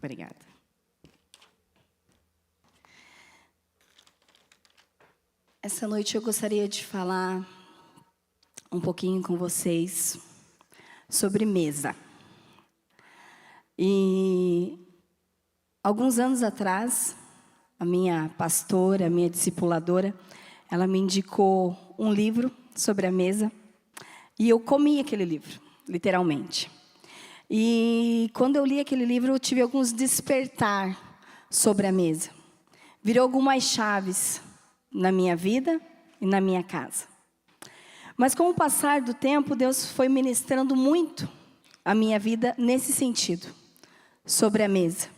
Obrigada. Essa noite eu gostaria de falar um pouquinho com vocês sobre mesa. E alguns anos atrás, a minha pastora, a minha discipuladora, ela me indicou um livro sobre a mesa. E eu comi aquele livro, literalmente. E quando eu li aquele livro, eu tive alguns despertar sobre a mesa. Virou algumas chaves na minha vida e na minha casa. Mas com o passar do tempo, Deus foi ministrando muito a minha vida nesse sentido, sobre a mesa.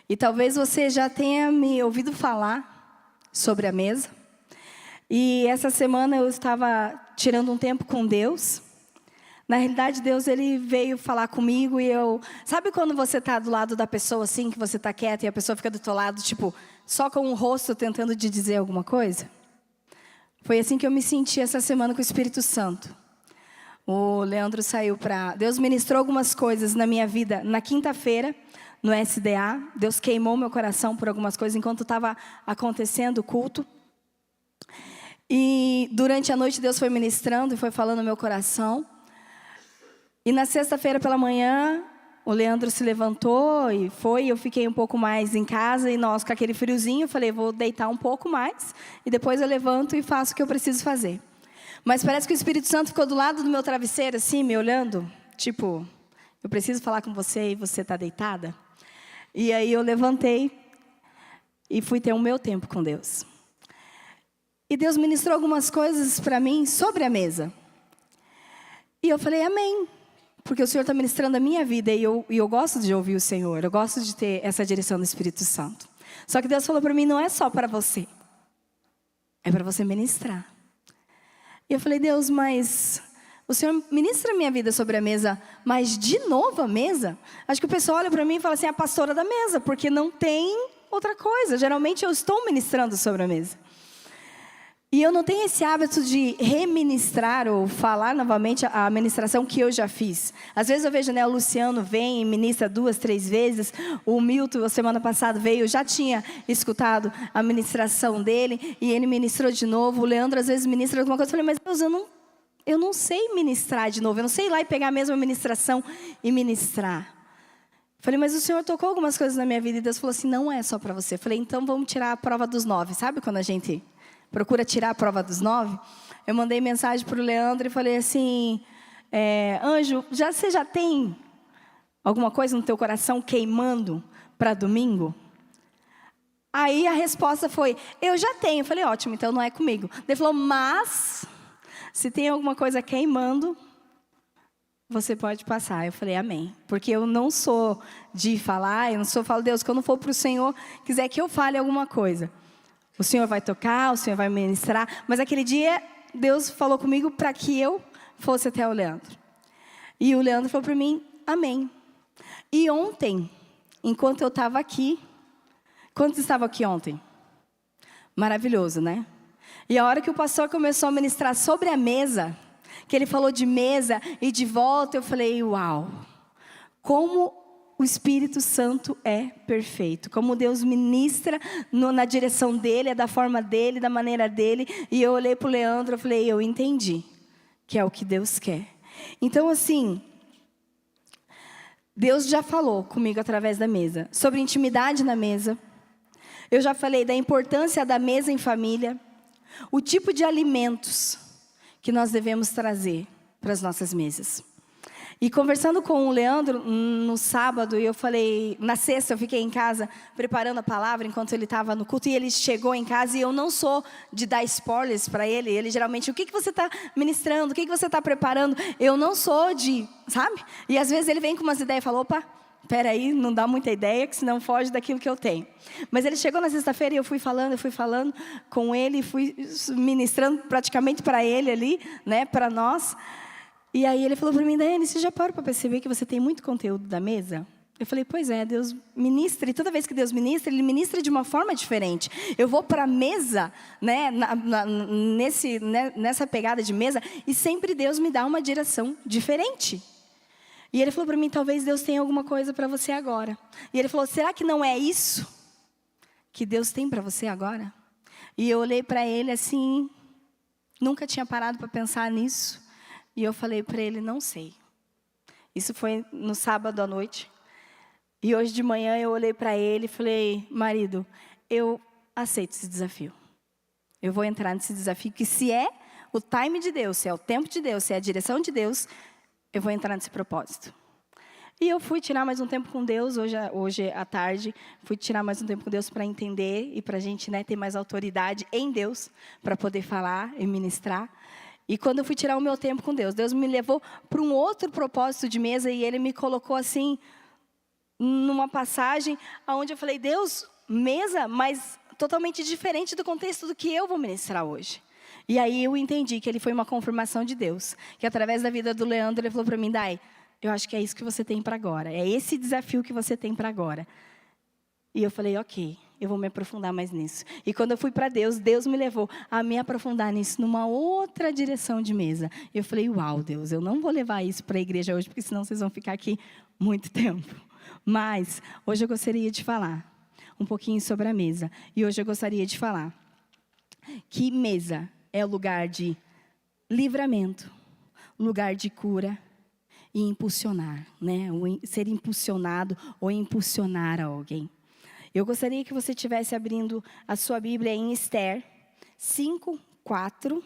E talvez você já tenha me ouvido falar sobre a mesa. E essa semana eu estava tirando um tempo com Deus. Na realidade, Deus ele veio falar comigo e eu... Sabe quando você está do lado da pessoa assim, que você está quieto e a pessoa fica do teu lado, tipo, só com o rosto tentando te dizer alguma coisa? Foi assim que eu me senti essa semana com o Espírito Santo. O Leandro saiu para... Deus ministrou algumas coisas na minha vida na quinta-feira, no SDA. Deus queimou meu coração por algumas coisas enquanto estava acontecendo o culto. E durante a noite Deus foi ministrando e foi falando no meu coração. E na sexta-feira pela manhã, o Leandro se levantou e foi. Eu fiquei um pouco mais em casa e nós com aquele friozinho, eu falei, vou deitar um pouco mais. E depois eu levanto e faço o que eu preciso fazer. Mas parece que o Espírito Santo ficou do lado do meu travesseiro, assim, me olhando. Tipo, eu preciso falar com você e você está deitada? E aí eu levantei e fui ter o meu tempo com Deus. E Deus ministrou algumas coisas para mim sobre a mesa. E eu falei, amém. Porque o Senhor está ministrando a minha vida e eu gosto de ouvir o Senhor. Eu gosto de ter essa direção do Espírito Santo. Só que Deus falou para mim, não é só para você. É para você ministrar. E eu falei, Deus, mas o Senhor ministra a minha vida sobre a mesa, mas de novo a mesa? Acho que o pessoal olha para mim e fala assim, a pastora da mesa, porque não tem outra coisa. Geralmente eu estou ministrando sobre a mesa. E eu não tenho esse hábito de reministrar ou falar novamente a ministração que eu já fiz. Às vezes eu vejo, né, o Luciano vem e ministra 2, 3 vezes. O Milton, a semana passada, veio, eu já tinha escutado a ministração dele. E ele ministrou de novo. O Leandro às vezes ministra alguma coisa. Eu falei, mas Deus, eu não sei ministrar de novo. Eu não sei ir lá e pegar a mesma ministração e ministrar. Falei, mas o Senhor tocou algumas coisas na minha vida. E Deus falou assim, não é só para você. Falei, então vamos tirar a prova dos 9. Sabe quando a gente... procura tirar a prova dos 9, eu mandei mensagem para o Leandro e falei assim, Anjo, você já tem alguma coisa no teu coração queimando para domingo? Aí a resposta foi, eu já tenho. Eu falei, ótimo, então não é comigo. Ele falou, mas, se tem alguma coisa queimando, você pode passar. Eu falei, amém. Porque eu não sou de falar, falo, Deus, quando for para o Senhor, quiser que eu fale alguma coisa. O Senhor vai tocar, o Senhor vai ministrar. Mas aquele dia, Deus falou comigo para que eu fosse até o Leandro. E o Leandro falou para mim, amém. E ontem, enquanto eu estava aqui... Quantos estavam aqui ontem? Maravilhoso, né? E a hora que o pastor começou a ministrar sobre a mesa, que ele falou de mesa e de volta, eu falei, uau! Como... o Espírito Santo é perfeito. Como Deus ministra na direção dele, é da forma dele, da maneira dele. E eu olhei para o Leandro e falei, eu entendi que é o que Deus quer. Então assim, Deus já falou comigo através da mesa. Sobre intimidade na mesa. Eu já falei da importância da mesa em família. O tipo de alimentos que nós devemos trazer para as nossas mesas. E conversando com o Leandro no sábado, eu falei, na sexta eu fiquei em casa preparando a palavra enquanto ele estava no culto. E ele chegou em casa e eu não sou de dar spoilers para ele. Ele geralmente, o que você está ministrando? O que você está preparando? Eu não sou de, sabe? E às vezes ele vem com umas ideias e fala, opa, peraí, não dá muita ideia, que senão foge daquilo que eu tenho. Mas ele chegou na sexta-feira e eu fui falando com ele, fui ministrando praticamente para ele ali, né, para nós. E aí ele falou para mim, Daiane, você já parou para perceber que você tem muito conteúdo da mesa? Eu falei, pois é, Deus ministra. E toda vez que Deus ministra, Ele ministra de uma forma diferente. Eu vou para a mesa, né, nessa pegada de mesa, e sempre Deus me dá uma direção diferente. E ele falou para mim, talvez Deus tenha alguma coisa para você agora. E ele falou, será que não é isso que Deus tem para você agora? E eu olhei para ele assim, nunca tinha parado para pensar nisso. E eu falei para ele, não sei. Isso foi no sábado à noite. E hoje de manhã eu olhei para ele e falei, marido, eu aceito esse desafio. Eu vou entrar nesse desafio, que se é o time de Deus, se é o tempo de Deus, se é a direção de Deus, eu vou entrar nesse propósito. E eu fui tirar mais um tempo com Deus, hoje à tarde, fui tirar mais um tempo com Deus para entender e para a gente, né, ter mais autoridade em Deus, para poder falar e ministrar. E quando eu fui tirar o meu tempo com Deus, Deus me levou para um outro propósito de mesa e Ele me colocou assim, numa passagem, onde eu falei, Deus, mesa, mas totalmente diferente do contexto do que eu vou ministrar hoje. E aí eu entendi que ele foi uma confirmação de Deus, que através da vida do Leandro, ele falou para mim, Dai, eu acho que é isso que você tem para agora, é esse desafio que você tem para agora. E eu falei, ok, eu vou me aprofundar mais nisso. E quando eu fui para Deus, Deus me levou a me aprofundar nisso, numa outra direção de mesa. E eu falei, uau, Deus, eu não vou levar isso para a igreja hoje, porque senão vocês vão ficar aqui muito tempo. Mas hoje eu gostaria de falar um pouquinho sobre a mesa. E hoje eu gostaria de falar que mesa é o lugar de livramento, lugar de cura e impulsionar, né? Ser impulsionado ou impulsionar alguém. Eu gostaria que você estivesse abrindo a sua Bíblia em Esther 5, 4.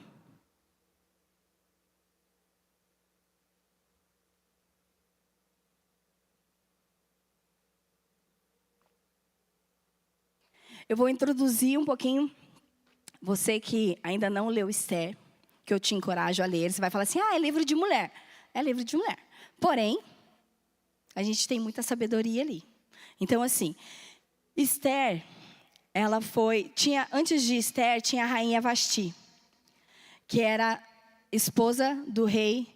Eu vou introduzir um pouquinho, você que ainda não leu Esther, que eu te encorajo a ler, você vai falar assim, é livro de mulher. É livro de mulher. Porém, a gente tem muita sabedoria ali. Então, assim, Esther, ela antes de Esther, tinha a rainha Vasti, que era esposa do rei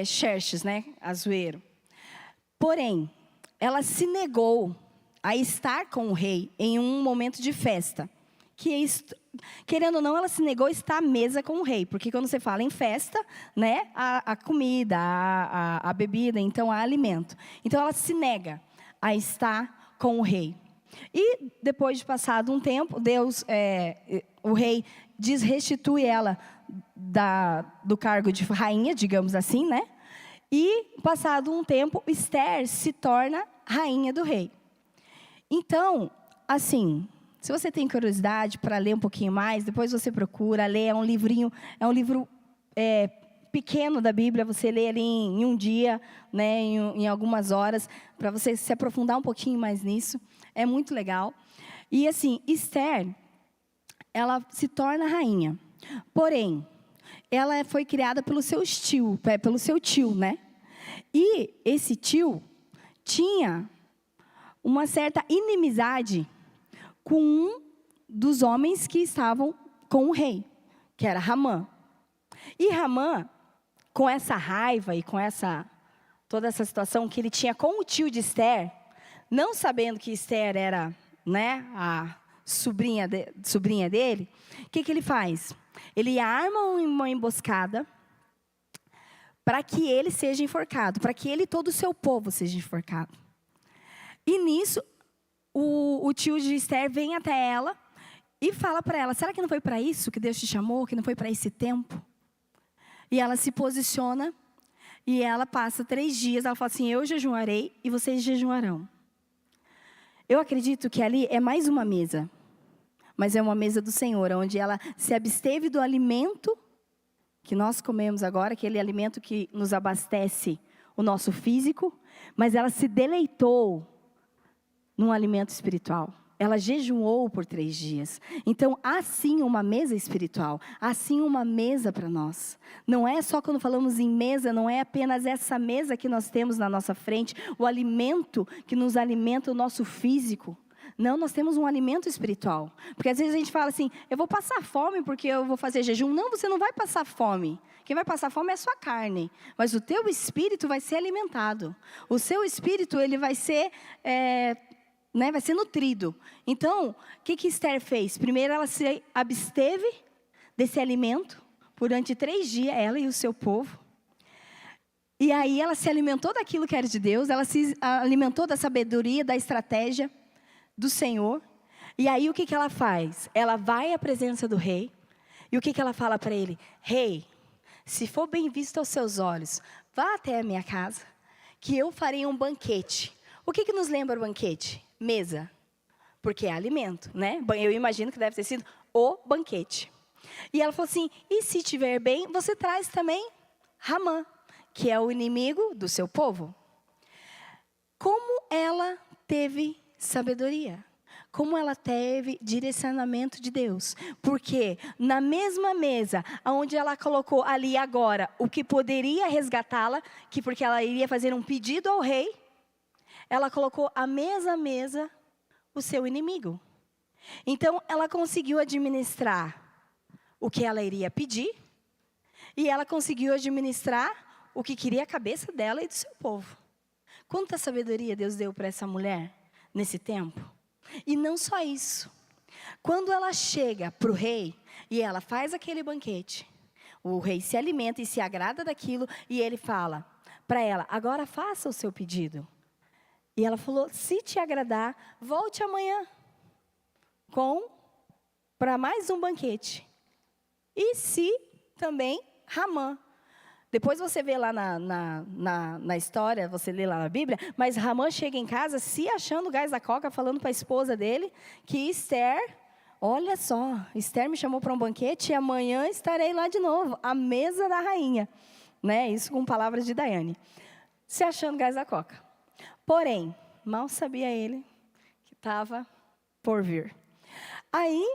Xerxes, né, Assuero. Porém, ela se negou a estar com o rei em um momento de festa. Querendo ou não, ela se negou a estar à mesa com o rei. Porque quando você fala em festa, né, a comida, a bebida, então há alimento. Então ela se nega a estar com o rei. E depois de passado um tempo, o rei restitui ela do cargo de rainha, digamos assim, né? E passado um tempo, Esther se torna rainha do rei. Então, assim, se você tem curiosidade para ler um pouquinho mais, depois você procura ler, é um livro pequeno da Bíblia, você lê ali em um dia, né, em algumas horas, para você se aprofundar um pouquinho mais nisso, é muito legal. E assim, Esther, ela se torna rainha, porém, ela foi criada pelo seu tio, né? E esse tio tinha uma certa inimizade com um dos homens que estavam com o rei, que era Ramã. E Ramã, com essa raiva e com toda essa situação que ele tinha com o tio de Esther, não sabendo que Esther era, né, a sobrinha dele, o que ele faz? Ele arma uma emboscada para que ele seja enforcado, para que ele e todo o seu povo seja enforcado. E nisso, o tio de Esther vem até ela e fala para ela, será que não foi para isso que Deus te chamou, que não foi para esse tempo? E ela se posiciona e ela passa 3 dias, ela fala assim, eu jejuarei e vocês jejuarão. Eu acredito que ali é mais uma mesa, mas é uma mesa do Senhor, onde ela se absteve do alimento que nós comemos agora, aquele alimento que nos abastece o nosso físico, mas ela se deleitou num alimento espiritual. Ela jejuou por 3 dias. Então, há sim uma mesa espiritual. Há sim uma mesa para nós. Não é só quando falamos em mesa, não é apenas essa mesa que nós temos na nossa frente, o alimento que nos alimenta o nosso físico. Não, nós temos um alimento espiritual. Porque às vezes a gente fala assim, eu vou passar fome porque eu vou fazer jejum. Não, você não vai passar fome. Quem vai passar fome é a sua carne. Mas o teu espírito vai ser alimentado. O seu espírito, ele vai ser... vai ser nutrido. Então, o que Esther fez? Primeiro, ela se absteve desse alimento durante 3 dias, ela e o seu povo. E aí ela se alimentou daquilo que era de Deus, ela se alimentou da sabedoria, da estratégia do Senhor. E aí o que ela faz? Ela vai à presença do rei. E o que ela fala para ele? Rei, se for bem visto aos seus olhos, vá até a minha casa, que eu farei um banquete. O que nos lembra o banquete? Mesa. Porque é alimento, né? Eu imagino que deve ter sido o banquete. E ela falou assim, e se tiver bem, você traz também Ramã, que é o inimigo do seu povo. Como ela teve sabedoria? Como ela teve direcionamento de Deus? Porque na mesma mesa, onde ela colocou ali agora o que poderia resgatá-la, que porque ela iria fazer um pedido ao rei, ela colocou à mesa o seu inimigo. Então ela conseguiu administrar o que ela iria pedir, e ela conseguiu administrar o que queria a cabeça dela e do seu povo. Quanta sabedoria Deus deu para essa mulher nesse tempo? E não só isso. Quando ela chega para o rei e ela faz aquele banquete, o rei se alimenta e se agrada daquilo e ele fala para ela, agora faça o seu pedido. E ela falou, se te agradar, volte amanhã para mais um banquete. E se também Ramã. Depois você vê lá na história, você lê lá na Bíblia, mas Ramã chega em casa se achando o gás da coca, falando para a esposa dele que Esther, olha só, Esther me chamou para um banquete e amanhã estarei lá de novo, à mesa da rainha. Né? Isso com palavras de Daiane. Se achando gás da coca. Porém, mal sabia ele que estava por vir. Aí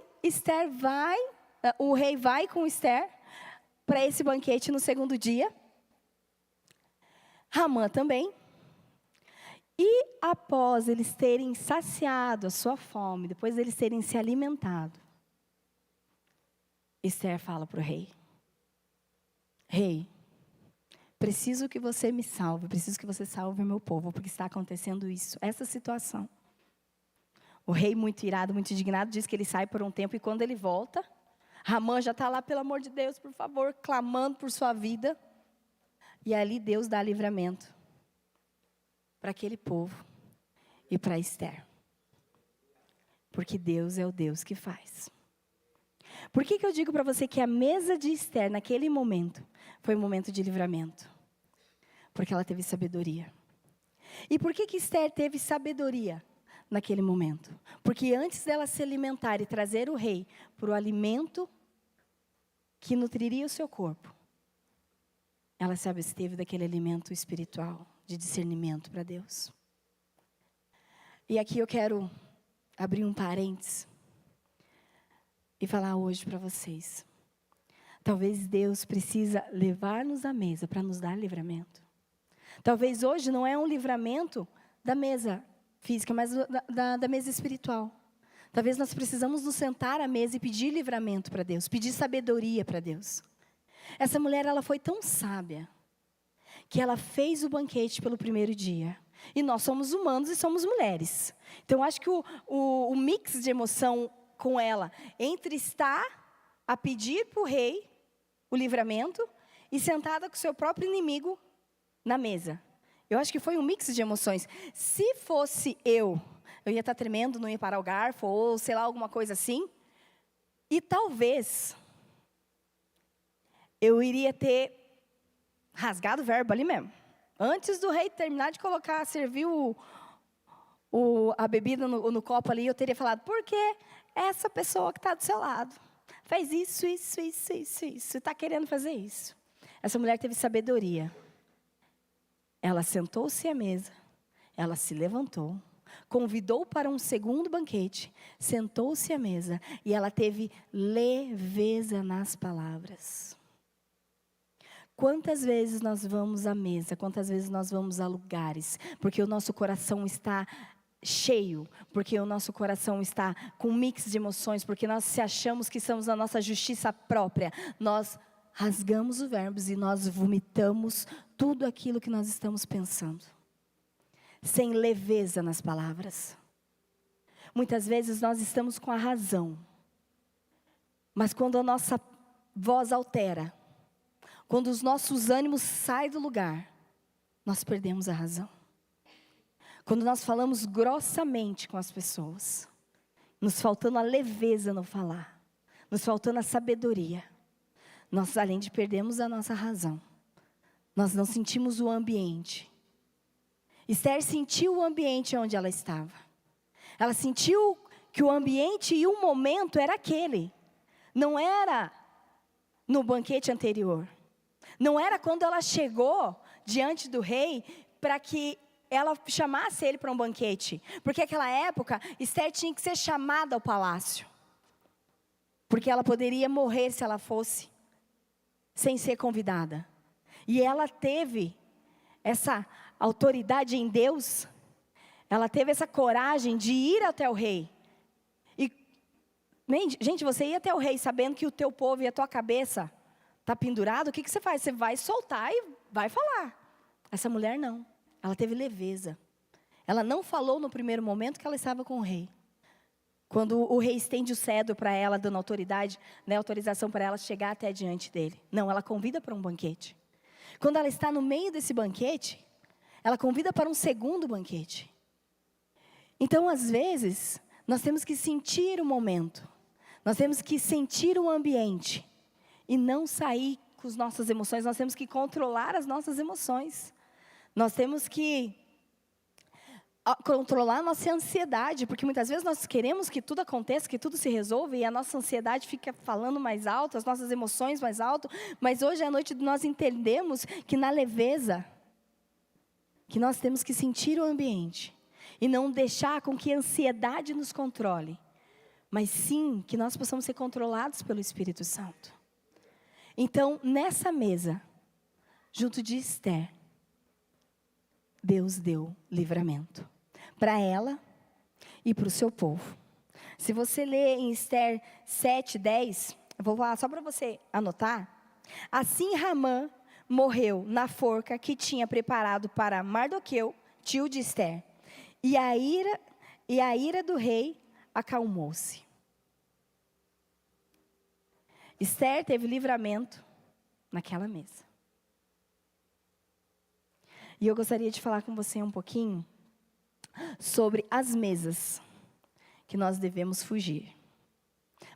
o rei vai com Esther para esse banquete no segundo dia. Ramã também. E após eles terem saciado a sua fome, depois deles terem se alimentado, Esther fala para o rei, rei, preciso que você me salve, preciso que você salve o meu povo, porque está acontecendo isso, essa situação. O rei, muito irado, muito indignado, diz que ele sai por um tempo e quando ele volta, Ramã já está lá, pelo amor de Deus, por favor, clamando por sua vida. E ali Deus dá livramento para aquele povo e para Esther. Porque Deus é o Deus que faz. Por que eu digo para você que a mesa de Esther, naquele momento, foi um momento de livramento? Porque ela teve sabedoria. E por que Esther teve sabedoria naquele momento? Porque antes dela se alimentar e trazer o rei para o alimento que nutriria o seu corpo, ela se absteve daquele alimento espiritual, de discernimento para Deus. E aqui eu quero abrir um parênteses e falar hoje para vocês. Talvez Deus precisa levar-nos à mesa para nos dar livramento. Talvez hoje não é um livramento da mesa física, mas da mesa espiritual. Talvez nós precisamos nos sentar à mesa e pedir livramento para Deus, pedir sabedoria para Deus. Essa mulher, ela foi tão sábia, que ela fez o banquete pelo primeiro dia. E nós somos humanos e somos mulheres. Então, acho que o mix de emoção com ela, entre estar a pedir para o rei o livramento, e sentada com o seu próprio inimigo na mesa. Eu acho que foi um mix de emoções. Se fosse eu ia estar tremendo, não ia parar o garfo, ou sei lá, alguma coisa assim. E talvez eu iria ter rasgado o verbo ali mesmo. Antes do rei terminar de servir a bebida no copo ali, eu teria falado, porque essa pessoa que está do seu lado faz isso, está querendo fazer isso. Essa mulher teve sabedoria. Ela sentou-se à mesa, ela se levantou, convidou para um segundo banquete, sentou-se à mesa e ela teve leveza nas palavras. Quantas vezes nós vamos à mesa, quantas vezes nós vamos a lugares, porque o nosso coração está cheio, porque o nosso coração está com um mix de emoções, porque nós se achamos que somos a nossa justiça própria, nós rasgamos os verbos e nós vomitamos tudo aquilo que nós estamos pensando, sem leveza nas palavras. Muitas vezes nós estamos com a razão, mas quando a nossa voz altera, quando os nossos ânimos saem do lugar, nós perdemos a razão. Quando nós falamos grossamente com as pessoas, nos faltando a leveza no falar, nos faltando a sabedoria, nós, além de perdermos a nossa razão, nós não sentimos o ambiente. Esther sentiu o ambiente onde ela estava. Ela sentiu que o ambiente e o momento era aquele. Não era no banquete anterior. Não era quando ela chegou diante do rei para que ela chamasse ele para um banquete. Porque naquela época, Esther tinha que ser chamada ao palácio. Porque ela poderia morrer se ela fosse, sem ser convidada. E ela teve essa autoridade em Deus. Ela teve essa coragem de ir até o rei. E, gente, você ir até o rei sabendo que o teu povo e a tua cabeça está pendurado, o que você faz? Você vai soltar e vai falar. Essa mulher não. Ela teve leveza. Ela não falou no primeiro momento que ela estava com o rei. Quando o rei estende o cetro para ela, dando autoridade, né, autorização para ela chegar até diante dele. Não, ela convida para um banquete. Quando ela está no meio desse banquete, ela convida para um segundo banquete. Então, às vezes, nós temos que sentir o momento. Nós temos que sentir o ambiente. E não sair com as nossas emoções. Nós temos que controlar as nossas emoções. Nós temos que controlar a nossa ansiedade, porque muitas vezes nós queremos que tudo aconteça, que tudo se resolva, e a nossa ansiedade fica falando mais alto, as nossas emoções mais alto, mas hoje à noite nós entendemos que na leveza, que nós temos que sentir o ambiente, e não deixar com que a ansiedade nos controle, mas sim que nós possamos ser controlados pelo Espírito Santo. Então, nessa mesa, junto de Esther, Deus deu livramento para ela e para o seu povo. Se você ler em Esther 7:10, eu vou falar só para você anotar. Assim Ramã morreu na forca que tinha preparado para Mardoqueu, tio de Esther. E a ira do rei acalmou-se. Esther teve livramento naquela mesa. E eu gostaria de falar com você um pouquinho sobre as mesas que nós devemos fugir.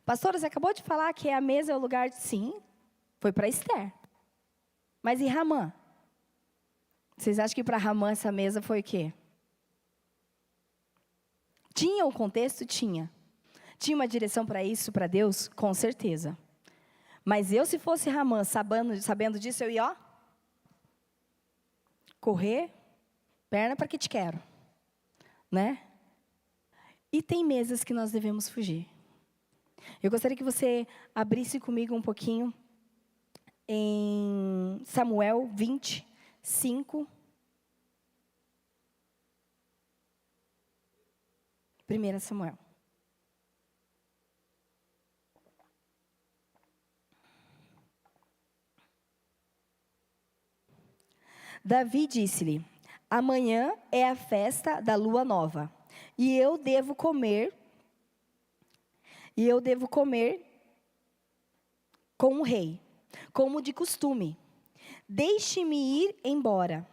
Pastora, você acabou de falar que a mesa é o lugar de... Sim, foi para Esther. Mas e Ramã? Vocês acham que para Ramã essa mesa foi o quê? Tinha um contexto? Tinha. Tinha uma direção para isso, para Deus? Com certeza. Mas eu, se fosse Ramã, sabendo disso, eu ia, ó, correr, perna para que te quero, né? E tem mesas que nós devemos fugir. Eu gostaria que você abrisse comigo um pouquinho em Samuel 25. 1 Samuel. Davi disse-lhe: amanhã é a festa da lua nova, e eu devo comer com o rei, como de costume. Deixe-me ir embora,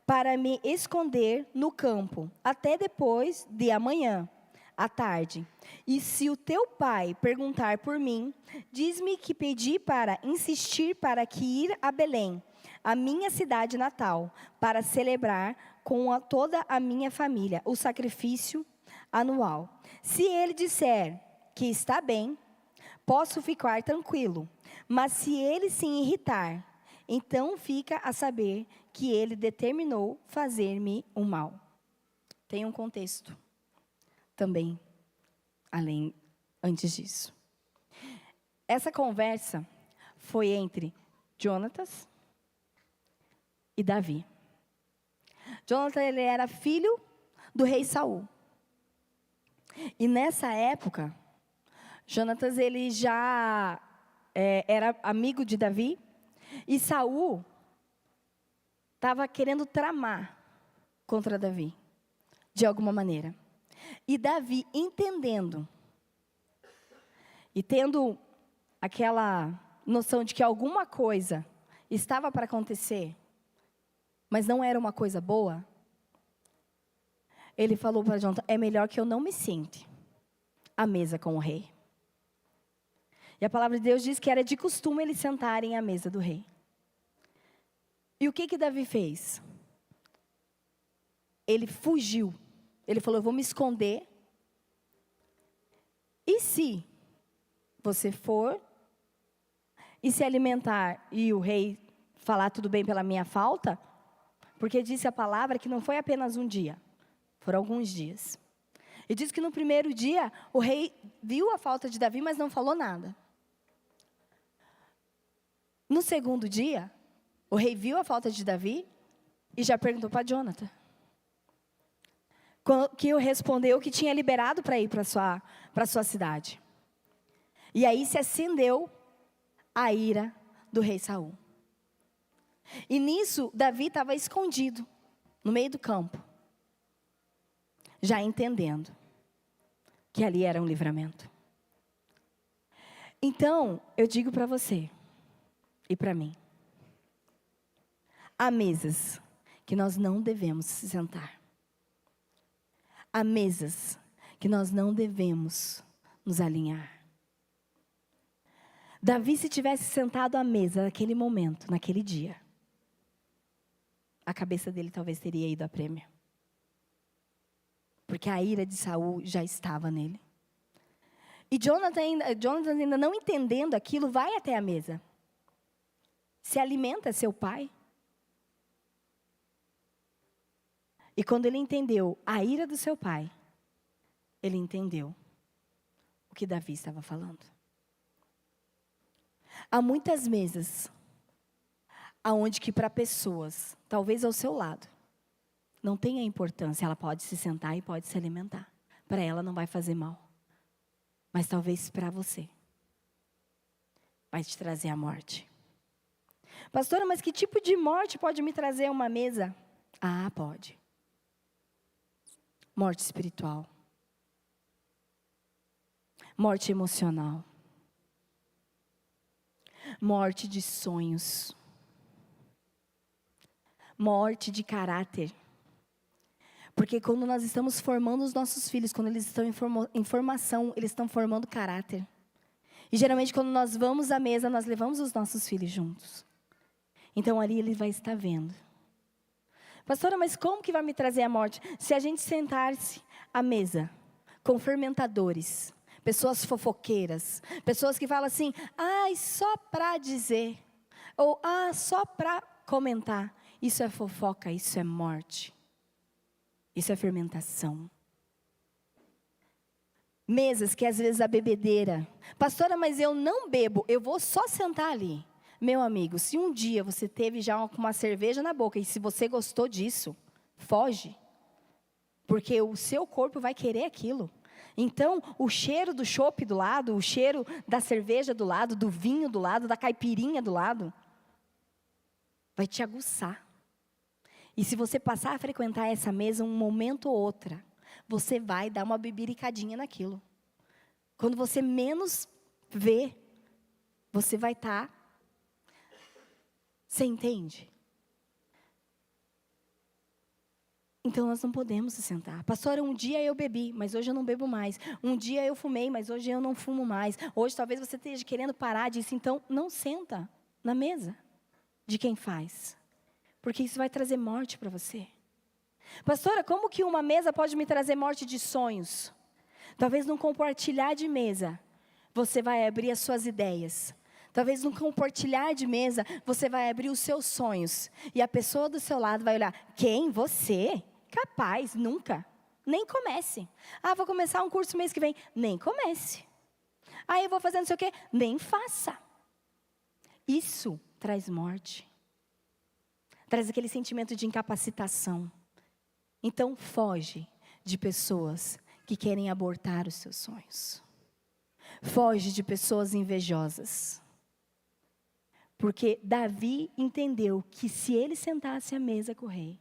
para me esconder no campo, até depois de amanhã, à tarde. E se o teu pai perguntar por mim, diz-me que pedi para insistir para que ir a Belém, a minha cidade natal, para celebrar com toda a minha família o sacrifício anual. Se ele disser que está bem, posso ficar tranquilo. Mas se ele se irritar, então fica a saber que ele determinou fazer-me o mal. Tem um contexto também, antes disso. Essa conversa foi entre Jonatas e Davi. Jonatas, ele era filho do rei Saul. E nessa época, Jonatas, ele já era amigo de Davi. E Saul estava querendo tramar contra Davi, de alguma maneira. E Davi, entendendo, e tendo aquela noção de que alguma coisa estava para acontecer, mas não era uma coisa boa, ele falou para Jonathan, é melhor que eu não me sente à mesa com o rei. E a palavra de Deus diz que era de costume eles sentarem à mesa do rei. E o que Davi fez? Ele fugiu. Ele falou, eu vou me esconder. E se você for e se alimentar e o rei falar tudo bem pela minha falta? Porque disse a palavra que não foi apenas um dia, foram alguns dias. E diz que no primeiro dia o rei viu a falta de Davi, mas não falou nada. No segundo dia, o rei viu a falta de Davi e já perguntou para Jonathan. Que o respondeu que tinha liberado para ir para sua cidade. E aí se acendeu a ira do rei Saul. E nisso, Davi estava escondido, no meio do campo. Já entendendo que ali era um livramento. Então, eu digo para você e para mim. Há mesas que nós não devemos se sentar. Há mesas que nós não devemos nos alinhar. Davi, se tivesse sentado à mesa naquele momento, naquele dia, a cabeça dele talvez teria ido a prêmio. Porque a ira de Saul já estava nele. E Jonathan ainda não entendendo aquilo, vai até a mesa. Se alimenta seu pai. E quando ele entendeu a ira do seu pai, ele entendeu o que Davi estava falando. Há muitas mesas, aonde que para pessoas, talvez ao seu lado, não tenha importância, ela pode se sentar e pode se alimentar. Para ela não vai fazer mal. Mas talvez para você, vai te trazer a morte. Pastora, mas que tipo de morte pode me trazer uma mesa? Ah, pode. Morte espiritual. Morte emocional. Morte de sonhos. Morte de caráter. Porque quando nós estamos formando os nossos filhos, quando eles estão em formação, eles estão formando caráter. E geralmente quando nós vamos à mesa, nós levamos os nossos filhos juntos. Então ali ele vai estar vendo. Pastora, mas como que vai me trazer a morte? Se a gente sentar-se à mesa com fermentadores, pessoas fofoqueiras, pessoas que falam assim, só para dizer, ou só para comentar. Isso é fofoca, isso é morte. Isso é fermentação. Mesas que às vezes a bebedeira. Pastora, mas eu não bebo, eu vou só sentar ali. Meu amigo, se um dia você teve já uma cerveja na boca e se você gostou disso, foge. Porque o seu corpo vai querer aquilo. Então, o cheiro do chopp do lado, o cheiro da cerveja do lado, do vinho do lado, da caipirinha do lado, vai te aguçar. E se você passar a frequentar essa mesa um momento ou outra, você vai dar uma bebiricadinha naquilo. Quando você menos vê, você vai estar. Você entende? Então nós não podemos se sentar. Pastora, um dia eu bebi, mas hoje eu não bebo mais. Um dia eu fumei, mas hoje eu não fumo mais. Hoje talvez você esteja querendo parar disso, então não senta na mesa de quem faz. Porque isso vai trazer morte para você. Pastora, como que uma mesa pode me trazer morte de sonhos? Talvez num compartilhar de mesa, você vai abrir as suas ideias. Talvez num compartilhar de mesa, você vai abrir os seus sonhos. E a pessoa do seu lado vai olhar, quem? Você? Capaz, nunca. Nem comece. Vou começar um curso mês que vem. Nem comece. Eu vou fazer não sei o quê. Nem faça. Isso traz morte. Traz aquele sentimento de incapacitação. Então, foge de pessoas que querem abortar os seus sonhos. Foge de pessoas invejosas. Porque Davi entendeu que se ele sentasse à mesa com o rei,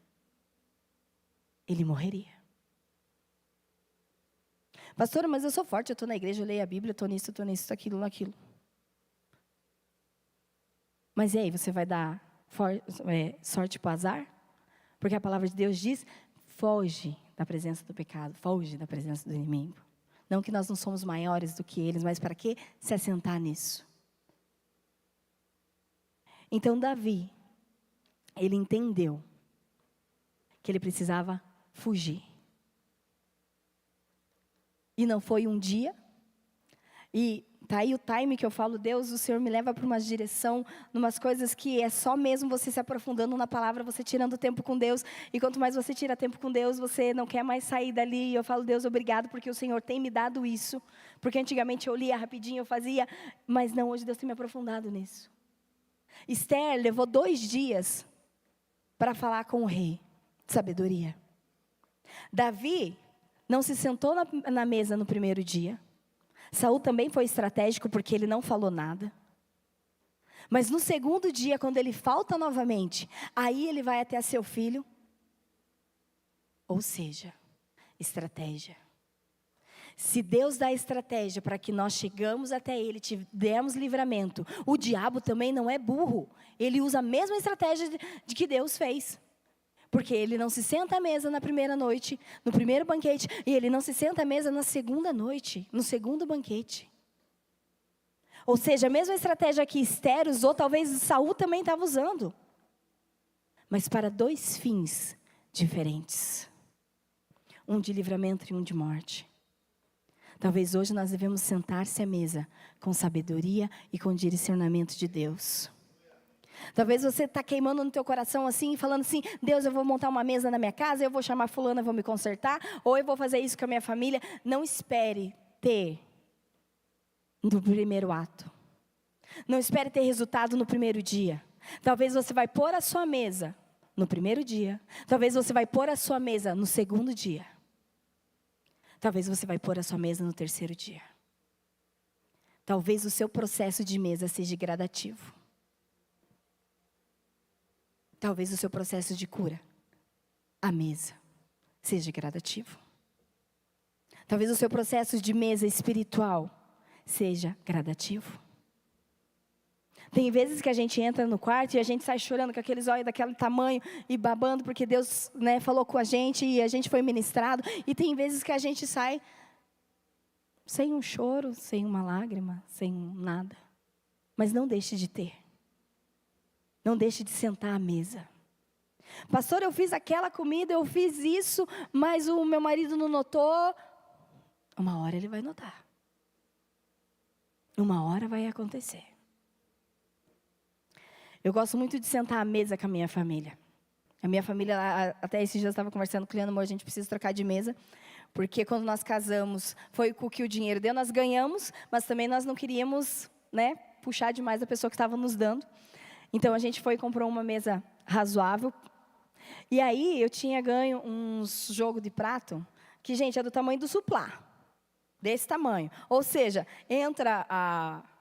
ele morreria. Pastora, mas eu sou forte, eu estou na igreja, eu leio a Bíblia, eu estou nisso, aquilo, naquilo. Mas e aí, você vai dar sorte para o azar? Porque a palavra de Deus diz, foge da presença do pecado, foge da presença do inimigo. Não que nós não somos maiores do que eles, mas para que se assentar nisso? Então Davi, ele entendeu que ele precisava fugir. E não foi um dia. E tá aí o time que eu falo, Deus, o Senhor me leva para uma direção, numas coisas que é só mesmo você se aprofundando na palavra, você tirando tempo com Deus. E quanto mais você tira tempo com Deus, você não quer mais sair dali. E eu falo, Deus, obrigado, porque o Senhor tem me dado isso. Porque antigamente eu lia rapidinho, eu fazia, mas não, hoje Deus tem me aprofundado nisso. Esther levou 2 dias para falar com o rei de sabedoria. Davi não se sentou na mesa no primeiro dia. Saul também foi estratégico porque ele não falou nada. Mas no segundo dia, quando ele falta novamente, aí ele vai até seu filho. Ou seja, estratégia. Se Deus dá estratégia para que nós chegamos até Ele, te demos livramento, o diabo também não é burro. Ele usa a mesma estratégia de que Deus fez. Porque ele não se senta à mesa na primeira noite, no primeiro banquete, e ele não se senta à mesa na segunda noite, no segundo banquete. Ou seja, a mesma estratégia que Esther usou, talvez Saul também estava usando. Mas para 2 fins diferentes. Um de livramento e um de morte. Talvez hoje nós devemos sentar-se à mesa com sabedoria e com direcionamento de Deus. Talvez você está queimando no teu coração assim, falando assim, Deus, eu vou montar uma mesa na minha casa, eu vou chamar fulano, eu vou me consertar, ou eu vou fazer isso com a minha família. Não espere ter no primeiro ato. Não espere ter resultado no primeiro dia. Talvez você vai pôr a sua mesa no primeiro dia. Talvez você vai pôr a sua mesa no segundo dia. Talvez você vai pôr a sua mesa no terceiro dia. Talvez o seu processo de mesa seja gradativo. Talvez o seu processo de cura, a mesa, seja gradativo. Talvez o seu processo de mesa espiritual seja gradativo. Tem vezes que a gente entra no quarto e a gente sai chorando com aqueles olhos daquele tamanho e babando porque Deus, falou com a gente e a gente foi ministrado. E tem vezes que a gente sai sem um choro, sem uma lágrima, sem nada. Mas não deixe de ter. Não deixe de sentar à mesa. Pastor, eu fiz aquela comida, eu fiz isso, mas o meu marido não notou. Uma hora ele vai notar. Uma hora vai acontecer. Eu gosto muito de sentar à mesa com a minha família. A minha família, até esses dias eu estava conversando com o Leandro, amor, a gente precisa trocar de mesa. Porque quando nós casamos, foi o que o dinheiro deu, nós ganhamos, mas também nós não queríamos, puxar demais a pessoa que estava nos dando. Então a gente foi e comprou uma mesa razoável. E aí eu tinha ganho uns jogo de prato, que, gente, é do tamanho do suplá. Desse tamanho. Ou seja, entra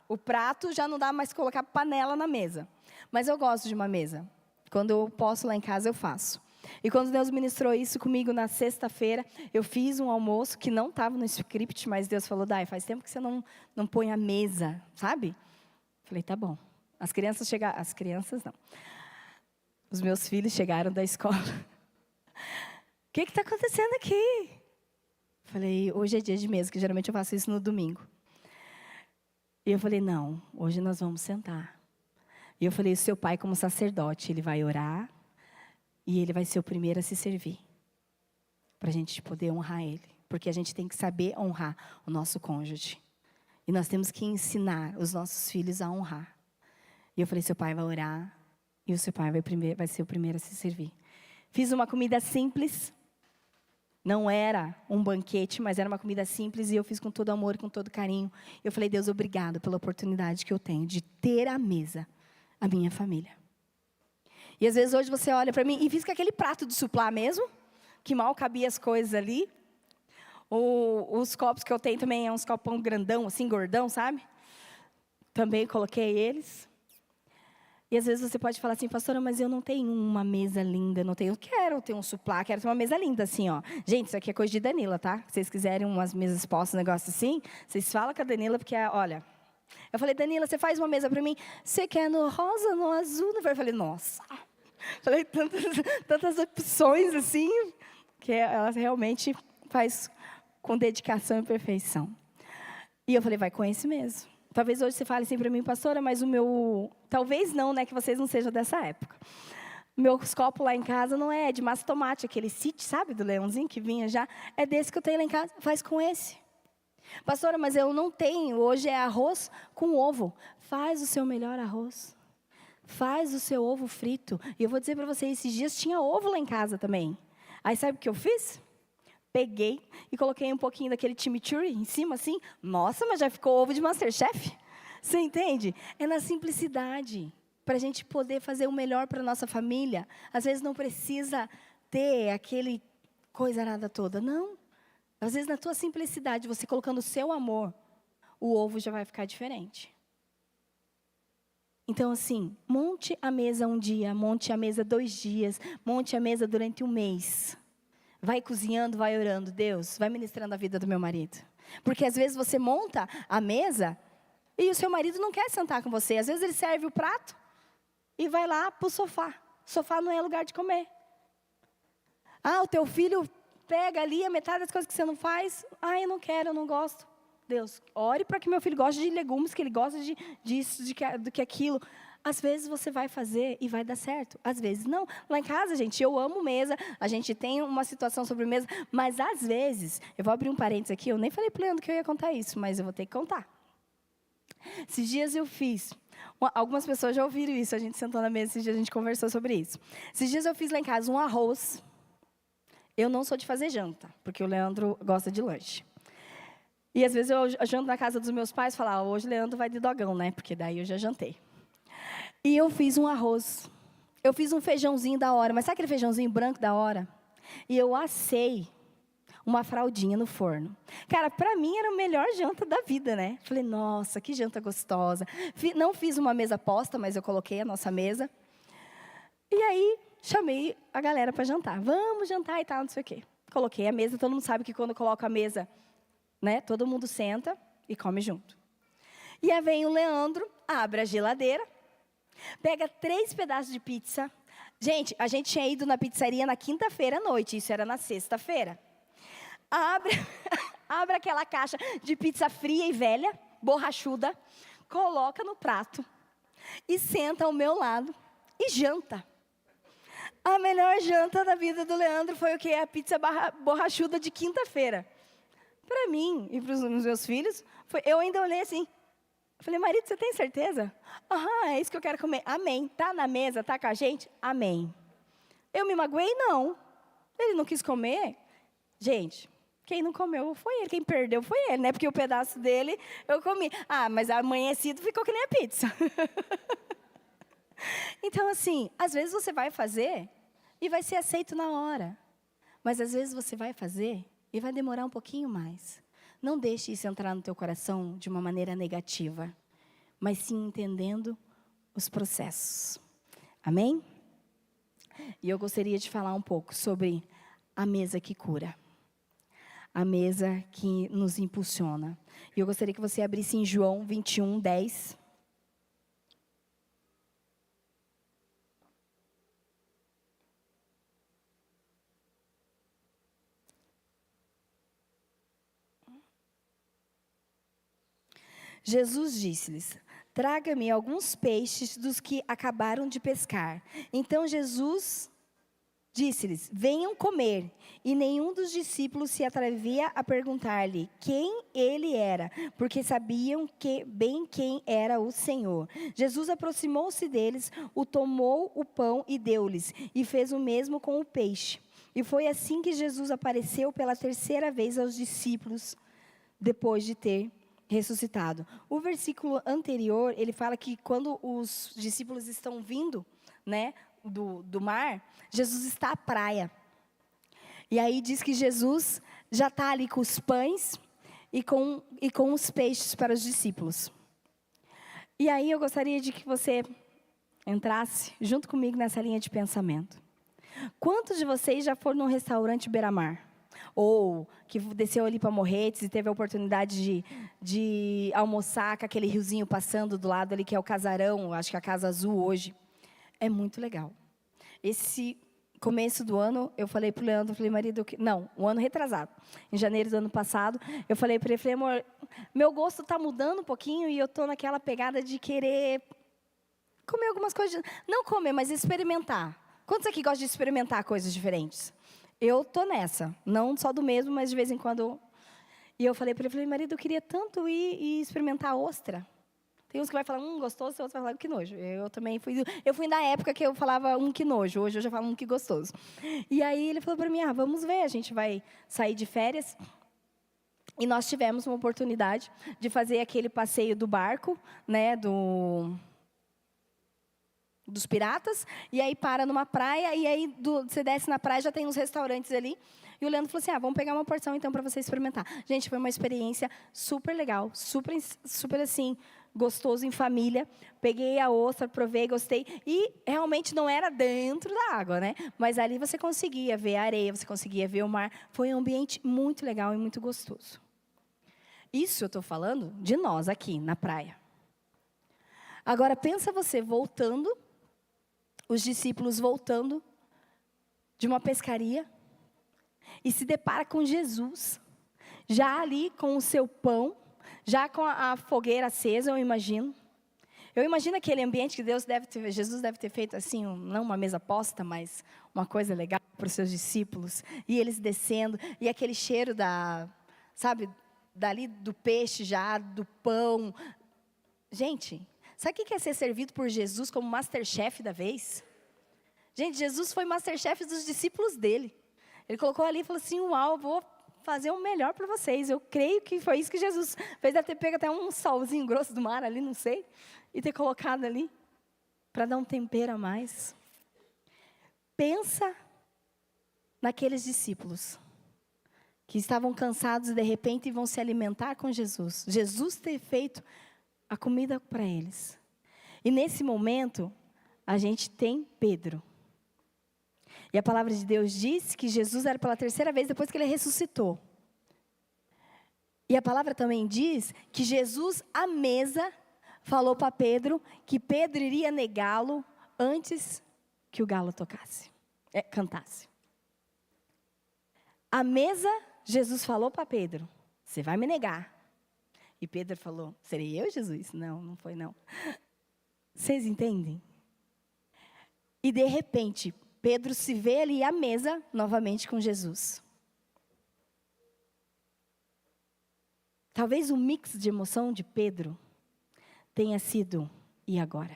o prato, já não dá mais colocar panela na mesa. Mas eu gosto de uma mesa. Quando eu posso lá em casa, eu faço. E quando Deus ministrou isso comigo na sexta-feira, eu fiz um almoço que não estava no script, mas Deus falou, Dai, faz tempo que você não põe a mesa, sabe? Falei, tá bom. As crianças chegaram, as crianças não. Os meus filhos chegaram da escola. O que está acontecendo aqui? Falei, hoje é dia de mesa, que geralmente eu faço isso no domingo. E eu falei, não, hoje nós vamos sentar. E eu falei, o seu pai como sacerdote, ele vai orar e ele vai ser o primeiro a se servir. Para a gente poder honrar ele. Porque a gente tem que saber honrar o nosso cônjuge. E nós temos que ensinar os nossos filhos a honrar. E eu falei, seu pai vai orar e o seu pai vai ser o primeiro a se servir. Fiz uma comida simples. Não era um banquete, mas era uma comida simples. E eu fiz com todo amor e com todo carinho. Eu falei, Deus, obrigado pela oportunidade que eu tenho de ter à mesa a minha família. E às vezes hoje você olha para mim e fiz com aquele prato de suplá mesmo, que mal cabia as coisas ali. Os copos que eu tenho também é uns copão grandão, assim, gordão, sabe? Também coloquei eles. E às vezes você pode falar assim, pastora, mas eu não tenho uma mesa linda, eu quero ter um suplá, quero ter uma mesa linda assim, ó. Gente, isso aqui é coisa de Danila, tá? Se vocês quiserem umas mesas postas, um negócio assim, vocês falam com a Danila, porque, olha... Eu falei, Danila, você faz uma mesa para mim? Você quer no rosa, no azul, no verde? Eu falei, nossa, Falei tantas opções assim, que ela realmente faz com dedicação e perfeição. E eu falei, vai com esse mesmo. Talvez hoje você fale assim para mim, pastora, mas o meu... Talvez não, né, que vocês não sejam dessa época. Meus copos lá em casa não é de massa tomate, aquele City, sabe, do leãozinho que vinha já. É desse que eu tenho lá em casa, faz com esse. Pastora, mas eu não tenho, hoje é arroz com ovo. Faz o seu melhor arroz. Faz o seu ovo frito. E eu vou dizer para vocês, esses dias tinha ovo lá em casa também. Aí sabe o que eu fiz? Peguei e coloquei um pouquinho daquele chimichurri em cima, assim. Nossa, mas já ficou ovo de MasterChef. Você entende? É na simplicidade. Para a gente poder fazer o melhor para a nossa família. Às vezes não precisa ter aquele coisa nada toda. Não. Às vezes na tua simplicidade, você colocando o seu amor, o ovo já vai ficar diferente. Então, assim, monte a mesa um dia, monte a mesa 2 dias, monte a mesa durante um mês. Vai cozinhando, vai orando. Deus, vai ministrando a vida do meu marido. Porque às vezes você monta a mesa e o seu marido não quer sentar com você. Às vezes ele serve o prato e vai lá para o sofá. O sofá não é lugar de comer. Ah, o teu filho pega ali a metade das coisas que você não faz. Ah, eu não quero, eu não gosto. Deus, ore para que meu filho goste de legumes, que ele gosta disso, do que aquilo. Às vezes você vai fazer e vai dar certo. Às vezes não. Lá em casa, gente, eu amo mesa. A gente tem uma situação sobre mesa. Mas às vezes, eu vou abrir um parênteses aqui. Eu nem falei para o Leandro que eu ia contar isso, mas eu vou ter que contar. Esses dias eu fiz. Algumas pessoas já ouviram isso. A gente sentou na mesa, esses dias a gente conversou sobre isso. Esses dias eu fiz lá em casa um arroz. Eu não sou de fazer janta, porque o Leandro gosta de lanche. E às vezes eu janto na casa dos meus pais e falo, hoje o Leandro vai de dogão, né? Porque daí eu já jantei. E eu fiz um arroz. Eu fiz um feijãozinho da hora. Mas sabe aquele feijãozinho branco da hora? E eu assei uma fraldinha no forno. Cara, para mim era a melhor janta da vida, né? Falei, nossa, que janta gostosa. Não fiz uma mesa posta, mas eu coloquei a nossa mesa. E aí, chamei a galera para jantar. Vamos jantar e tal, não sei o quê. Coloquei a mesa, todo mundo sabe que quando coloca a mesa, né, todo mundo senta e come junto. E aí vem o Leandro, abre a geladeira, pega 3 pedaços de pizza. Gente, a gente tinha ido na pizzaria na quinta-feira à noite, isso era na sexta-feira. Abre aquela caixa de pizza fria e velha, borrachuda, coloca no prato e senta ao meu lado e janta. A melhor janta da vida do Leandro foi o quê? A pizza borrachuda de quinta-feira. Para mim e para os meus filhos, eu ainda olhei assim. Falei, marido, você tem certeza? Aham, é isso que eu quero comer. Amém. Tá na mesa, tá com a gente? Amém. Eu me magoei? Não. Ele não quis comer? Gente, quem não comeu foi ele. Quem perdeu foi ele, né? Porque o pedaço dele eu comi. Ah, mas amanhecido ficou que nem a pizza. Então, assim, às vezes você vai fazer e vai ser aceito na hora. Mas às vezes você vai fazer e vai demorar um pouquinho mais. Não deixe isso entrar no teu coração de uma maneira negativa, mas sim entendendo os processos. Amém? E eu gostaria de falar um pouco sobre a mesa que cura. A mesa que nos impulsiona. E eu gostaria que você abrisse em João 21, 10. Jesus disse-lhes, traga-me alguns peixes dos que acabaram de pescar. Então Jesus disse-lhes, venham comer. E nenhum dos discípulos se atrevia a perguntar-lhe quem ele era, porque sabiam bem quem era o Senhor. Jesus aproximou-se deles, tomou o pão e deu-lhes, e fez o mesmo com o peixe. E foi assim que Jesus apareceu pela 3ª vez aos discípulos, depois de ter ressuscitado. O versículo anterior, ele fala que quando os discípulos estão vindo, né, do mar, Jesus está à praia. E aí diz que Jesus já está ali com os pães e com os peixes para os discípulos. E aí eu gostaria de que você entrasse junto comigo nessa linha de pensamento. Quantos de vocês já foram num restaurante beira-mar? Ou que desceu ali para Morretes e teve a oportunidade de almoçar com aquele riozinho passando do lado ali, que é o Casarão, acho que é a Casa Azul hoje. É muito legal. Esse começo do ano, eu falei pro Leandro, falei, marido, não, o ano retrasado, em janeiro do ano passado, eu falei para ele, falei, amor, meu gosto está mudando um pouquinho e eu estou naquela pegada de querer comer algumas coisas, não comer, mas experimentar. Quantos aqui gostam de experimentar coisas diferentes? Eu tô nessa, não só do mesmo, mas de vez em quando. E eu falei para ele, falei, marido, eu queria tanto ir e experimentar a ostra. Tem uns que vai falar, gostoso, tem outros que vai falar, que nojo. Eu também fui da época que eu falava, que nojo. Hoje eu já falo, que gostoso. E aí ele falou para mim, vamos ver, a gente vai sair de férias. E nós tivemos uma oportunidade de fazer aquele passeio do barco, né, dos piratas. E aí para numa praia, e aí você desce na praia, já tem uns restaurantes ali. E o Leandro falou assim, vamos pegar uma porção então para você experimentar. Gente, foi uma experiência super legal, super assim, gostoso em família. Peguei a ostra, provei, gostei. E realmente não era dentro da água, né? Mas ali você conseguia ver a areia, você conseguia ver o mar. Foi um ambiente muito legal e muito gostoso. Isso eu estou falando de nós aqui na praia. Agora pensa você voltando, os discípulos voltando de uma pescaria e se depara com Jesus, já ali com o seu pão, já com a fogueira acesa, eu imagino. Eu imagino aquele ambiente que Jesus deve ter feito assim, não uma mesa posta, mas uma coisa legal para os seus discípulos. E eles descendo, e aquele cheiro dali do peixe já, do pão. Gente, sabe o que é ser servido por Jesus como Masterchef da vez? Gente, Jesus foi Masterchef dos discípulos dele. Ele colocou ali e falou assim, uau, vou fazer o melhor para vocês. Eu creio que foi isso que Jesus fez. Deve ter pego até um salzinho grosso do mar ali, não sei. E ter colocado ali, para dar um tempero a mais. Pensa naqueles discípulos, que estavam cansados e de repente vão se alimentar com Jesus. Jesus ter feito a comida para eles. E nesse momento, a gente tem Pedro. E a palavra de Deus diz que Jesus era pela terceira vez depois que ele ressuscitou. E a palavra também diz que Jesus, à mesa, falou para Pedro que Pedro iria negá-lo antes que o galo cantasse. À mesa, Jesus falou para Pedro, você vai me negar. E Pedro falou, serei eu, Jesus? Não, não foi não. Vocês entendem? E de repente, Pedro se vê ali à mesa, novamente com Jesus. Talvez o mix de emoção de Pedro tenha sido, e agora?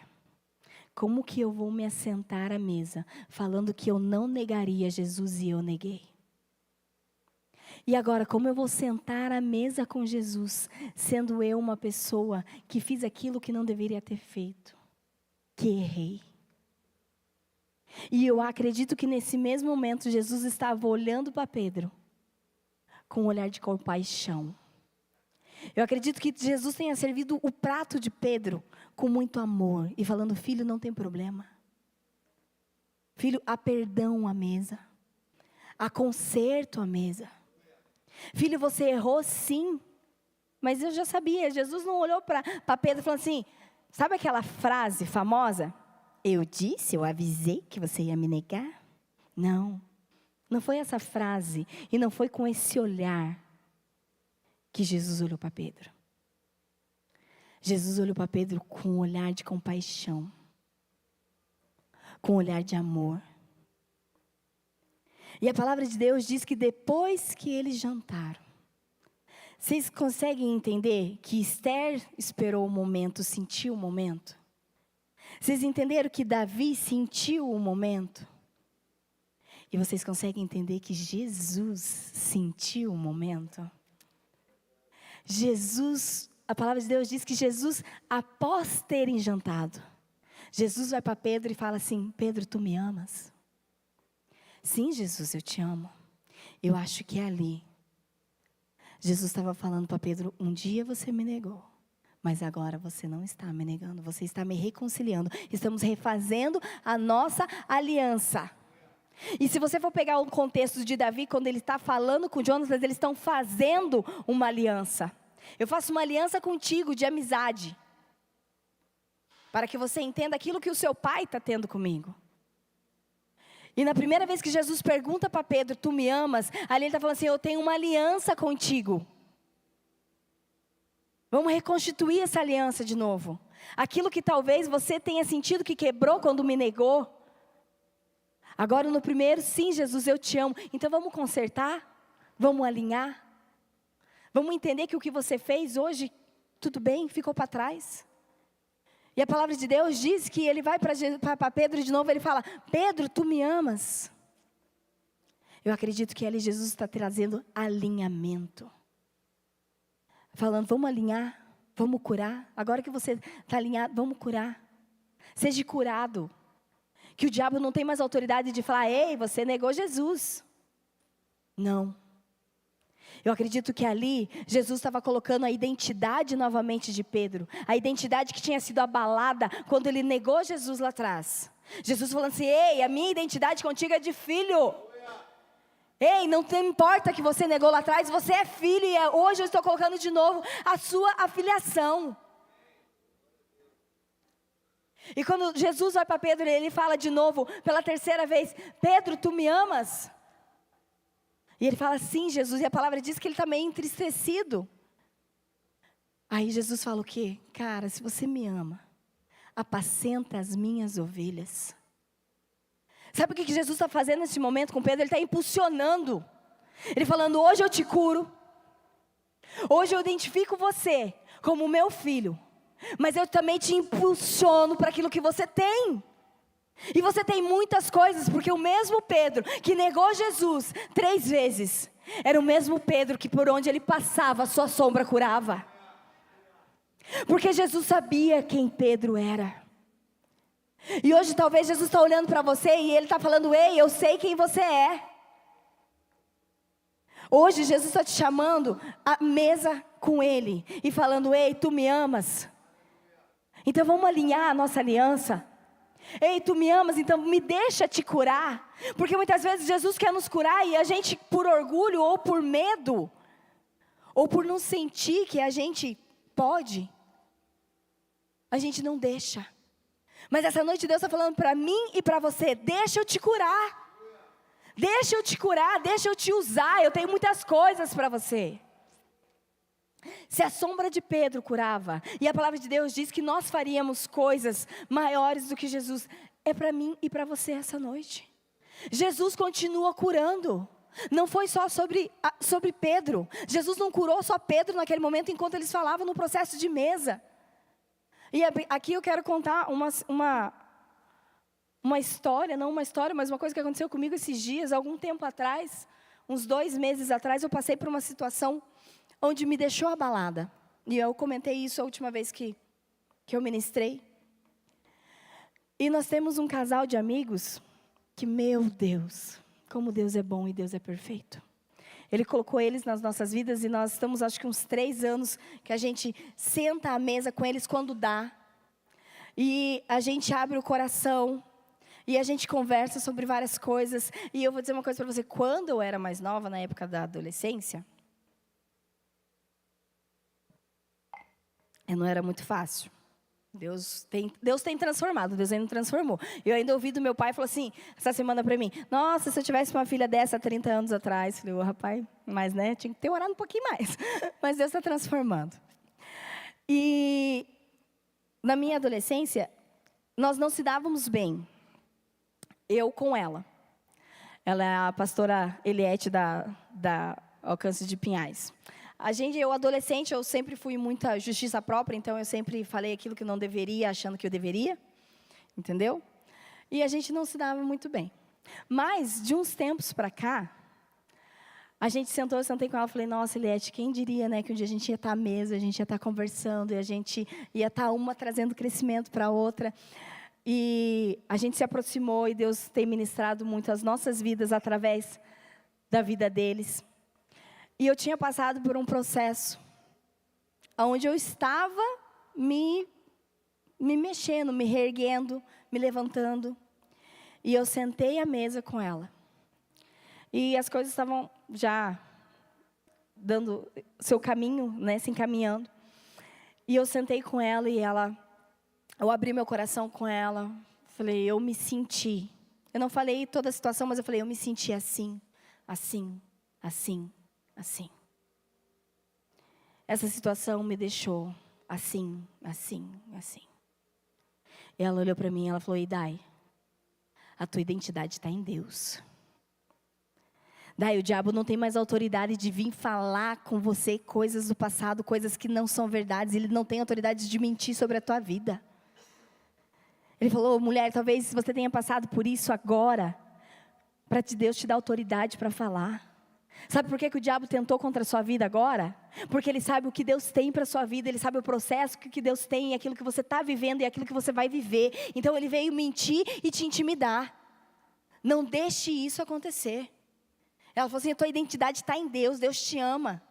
Como que eu vou me assentar à mesa, falando que eu não negaria Jesus e eu neguei? E agora, como eu vou sentar à mesa com Jesus, sendo eu uma pessoa que fiz aquilo que não deveria ter feito, que errei? E eu acredito que nesse mesmo momento, Jesus estava olhando para Pedro, com um olhar de compaixão. Eu acredito que Jesus tenha servido o prato de Pedro com muito amor, e falando, filho, não tem problema. Filho, há perdão à mesa, há conserto à mesa. Filho, você errou sim, mas eu já sabia. Jesus não olhou para Pedro e falou assim, sabe aquela frase famosa? Eu disse, eu avisei que você ia me negar? Não, não foi essa frase, e não foi com esse olhar que Jesus olhou para Pedro. Jesus olhou para Pedro com um olhar de compaixão, com um olhar de amor. E a palavra de Deus diz que depois que eles jantaram, vocês conseguem entender que Esther esperou o momento, sentiu o momento? Vocês entenderam que Davi sentiu o momento? E vocês conseguem entender que Jesus sentiu o momento? Jesus, a palavra de Deus diz que Jesus, após terem jantado, Jesus vai para Pedro e fala assim, Pedro, tu me amas? Sim, Jesus, eu te amo. Eu acho que é ali. Jesus estava falando para Pedro, um dia você me negou, mas agora você não está me negando, você está me reconciliando. Estamos refazendo a nossa aliança. E se você for pegar o contexto de Davi, quando ele está falando com Jonatas, eles estão fazendo uma aliança. Eu faço uma aliança contigo de amizade, para que você entenda aquilo que o seu pai está tendo comigo. E na primeira vez que Jesus pergunta para Pedro, tu me amas? Ali ele está falando assim, eu tenho uma aliança contigo. Vamos reconstituir essa aliança de novo. Aquilo que talvez você tenha sentido que quebrou quando me negou. Agora no primeiro, sim, Jesus, eu te amo. Então vamos consertar? Vamos alinhar? Vamos entender que o que você fez hoje, tudo bem, ficou para trás? E a palavra de Deus diz que ele vai para Pedro de novo, ele fala, Pedro, tu me amas? Eu acredito que ali Jesus está trazendo alinhamento. Falando, vamos alinhar, vamos curar. Agora que você está alinhado, vamos curar. Seja curado. Que o diabo não tem mais autoridade de falar, ei, você negou Jesus. Não. Eu acredito que ali, Jesus estava colocando a identidade novamente de Pedro. A identidade que tinha sido abalada quando ele negou Jesus lá atrás. Jesus falando assim, ei, a minha identidade contigo é de filho. Ei, não importa que você negou lá atrás, você é filho. E hoje eu estou colocando de novo a sua afiliação. E quando Jesus vai para Pedro, ele fala de novo, pela terceira vez, Pedro, tu me amas? E ele fala, sim, Jesus, e a palavra diz que ele está meio entristecido. Aí Jesus fala o quê? Cara, se você me ama, apacenta as minhas ovelhas. Sabe o que Jesus está fazendo nesse momento com Pedro? Ele está impulsionando. Ele falando, hoje eu te curo. Hoje eu identifico você como meu filho. Mas eu também te impulsiono para aquilo que você tem. E você tem muitas coisas, porque o mesmo Pedro que negou Jesus 3 vezes, era o mesmo Pedro que por onde ele passava, a sua sombra curava. Porque Jesus sabia quem Pedro era. E hoje talvez Jesus está olhando para você e ele está falando, ei, eu sei quem você é. Hoje Jesus está te chamando à mesa com ele e falando, ei, tu me amas? Então vamos alinhar a nossa aliança. Ei, tu me amas, então me deixa te curar. Porque muitas vezes Jesus quer nos curar e a gente, por orgulho ou por medo, ou por não sentir que a gente pode, a gente não deixa. Mas essa noite Deus está falando para mim e para você, deixa eu te curar. Deixa eu te curar, deixa eu te usar, eu tenho muitas coisas para você. Se a sombra de Pedro curava, e a palavra de Deus diz que nós faríamos coisas maiores do que Jesus, é para mim e para você essa noite. Jesus continua curando, não foi só sobre Pedro. Jesus não curou só Pedro naquele momento, enquanto eles falavam no processo de mesa. E aqui eu quero contar uma história, não uma história, mas uma coisa que aconteceu comigo esses dias, algum tempo atrás, uns 2 meses atrás, eu passei por uma situação onde me deixou abalada. E eu comentei isso a última vez que eu ministrei. E nós temos um casal de amigos que, meu Deus, como Deus é bom e Deus é perfeito. Ele colocou eles nas nossas vidas e nós estamos, acho que uns 3 anos, que a gente senta à mesa com eles quando dá. E a gente abre o coração e a gente conversa sobre várias coisas. E eu vou dizer uma coisa para você, quando eu era mais nova, na época da adolescência, não era muito fácil. Deus tem transformado, Deus ainda não transformou. Eu ainda ouvi do meu pai, falou assim, essa semana para mim, nossa, se eu tivesse uma filha dessa há 30 anos atrás, falei, ô rapaz, mas né, tinha que ter orado um pouquinho mais. Mas Deus está transformando. E na minha adolescência, nós não se dávamos bem. Eu com ela. Ela é a pastora Eliette da Alcance de Pinhais. Eu adolescente, eu sempre fui muita justiça própria, então eu sempre falei aquilo que não deveria, achando que eu deveria, entendeu? E a gente não se dava muito bem. Mas, de uns tempos para cá, a gente eu sentei com ela e falei, nossa, Eliette, quem diria, né, que um dia a gente ia estar à mesa, a gente ia estar conversando, e a gente ia estar uma trazendo crescimento para a outra. E a gente se aproximou e Deus tem ministrado muito as nossas vidas através da vida deles. E eu tinha passado por um processo onde eu estava me mexendo, me reerguendo, me levantando. E eu sentei à mesa com ela. E as coisas estavam já dando seu caminho, né, se encaminhando. E eu sentei com ela e eu abri meu coração com ela. Falei, eu me senti Eu não falei toda a situação, mas eu falei, eu me senti assim, assim, assim, assim. Essa situação me deixou assim, assim, assim. E ela olhou para mim e ela falou, Idai, a tua identidade está em Deus. Daí o diabo não tem mais autoridade de vir falar com você coisas do passado, coisas que não são verdades. Ele não tem autoridade de mentir sobre a tua vida. Ele falou, mulher, talvez você tenha passado por isso agora, para Deus te dar autoridade para falar. Sabe por que o diabo tentou contra a sua vida agora? Porque ele sabe o que Deus tem para a sua vida, ele sabe o processo que Deus tem, aquilo que você está vivendo e aquilo que você vai viver. Então ele veio mentir e te intimidar. Não deixe isso acontecer. Ela falou assim, a tua identidade está em Deus, Deus te ama.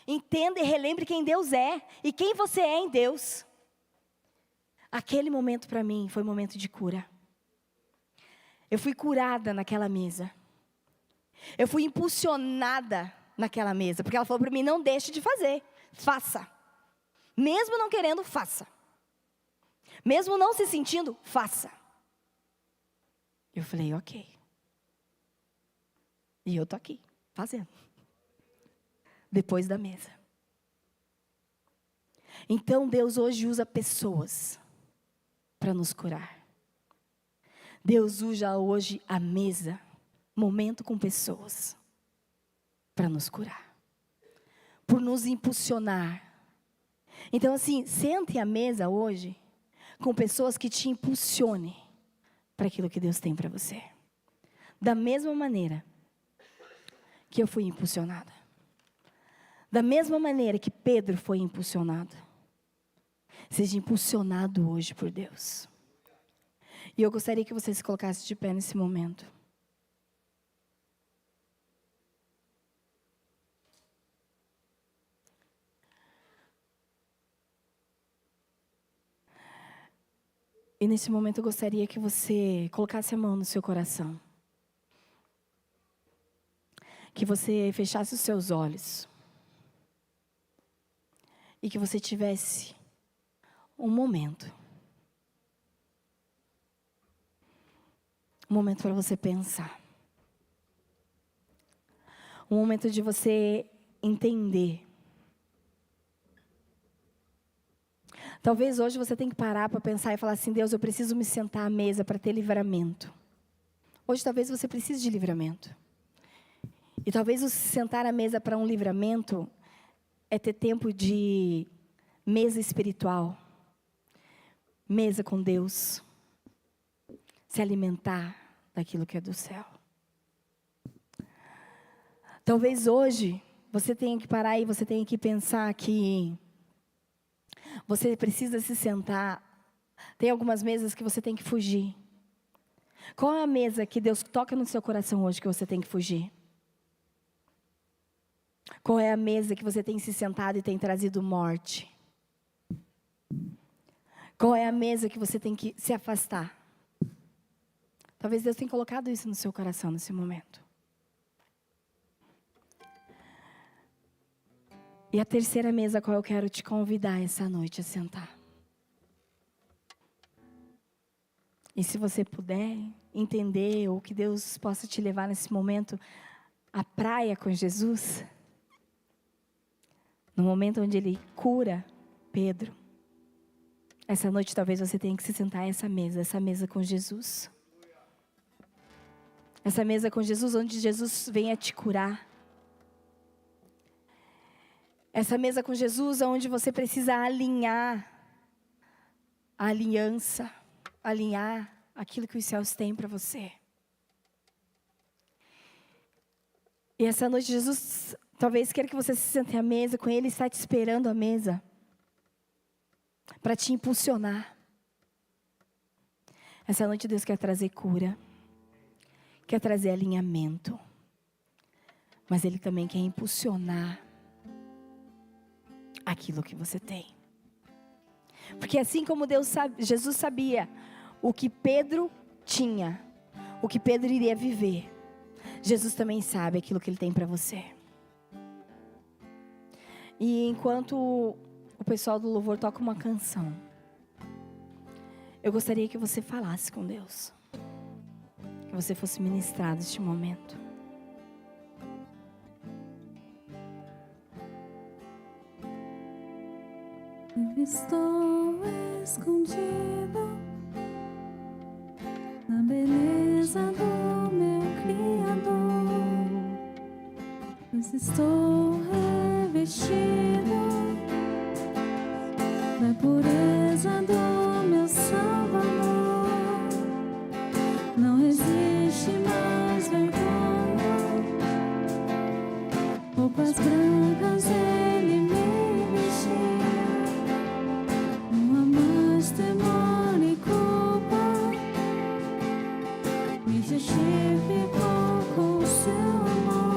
Entenda e relembre quem Deus é e quem você é em Deus. Aquele momento para mim foi um momento de cura. Eu fui curada naquela mesa. Eu fui impulsionada naquela mesa, porque ela falou para mim, não deixe de fazer, faça. Mesmo não querendo, faça. Mesmo não se sentindo, faça. Eu falei, ok. E eu tô aqui, fazendo. Depois da mesa. Então Deus hoje usa pessoas para nos curar. Deus usa hoje a mesa, momento com pessoas, para nos curar. Por nos impulsionar. Então assim, sente à mesa hoje com pessoas que te impulsionem para aquilo que Deus tem para você. Da mesma maneira que eu fui impulsionada. Da mesma maneira que Pedro foi impulsionado. Seja impulsionado hoje por Deus. E eu gostaria que você se colocasse de pé nesse momento. E nesse momento eu gostaria que você colocasse a mão no seu coração. Que você fechasse os seus olhos. E que você tivesse um momento. Um momento para você pensar. Um momento de você entender. Talvez hoje você tenha que parar para pensar e falar assim, Deus, eu preciso me sentar à mesa para ter livramento. Hoje talvez você precise de livramento. E talvez o se sentar à mesa para um livramento é ter tempo de mesa espiritual. Mesa com Deus. Se alimentar daquilo que é do céu. Talvez hoje você tenha que parar e você tenha que pensar que você precisa se sentar. Tem algumas mesas que você tem que fugir. Qual é a mesa que Deus toca no seu coração hoje que você tem que fugir? Qual é a mesa que você tem se sentado e tem trazido morte? Qual é a mesa que você tem que se afastar? Talvez Deus tenha colocado isso no seu coração nesse momento. E a terceira mesa a qual eu quero te convidar essa noite a sentar. E se você puder entender, ou que Deus possa te levar nesse momento à praia com Jesus. No momento onde Ele cura Pedro. Essa noite talvez você tenha que se sentar a essa mesa com Jesus. Essa mesa com Jesus, onde Jesus venha te curar. Essa mesa com Jesus, onde você precisa alinhar a aliança, alinhar aquilo que os céus têm para você. E essa noite Jesus talvez queira que você se sente à mesa com Ele, está te esperando à mesa para te impulsionar. Essa noite Deus quer trazer cura, quer trazer alinhamento, mas Ele também quer impulsionar aquilo que você tem. Porque assim como Jesus sabia o que Pedro tinha, o que Pedro iria viver, Jesus também sabe aquilo que Ele tem para você. E enquanto o pessoal do louvor toca uma canção, eu gostaria que você falasse com Deus. que você fosse ministrado neste momento. Eu estou escondido na beleza do meu Criador, pois estou revestido da pureza do meu Salvador. Não existe mais vergonha, roupas brancas Ele me vestiu. Não há mais temor e culpa, me justificou com o seu amor.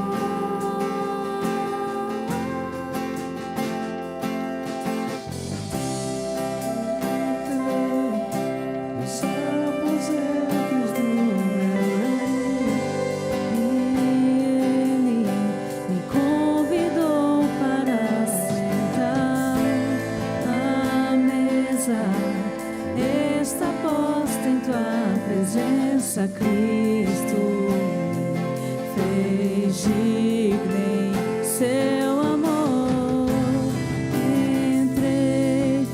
Os aposentos do meu rei, Ele me convidou para sentar à mesa. Está posta em tua presença, Cristo fez digno em seu amor. Entrei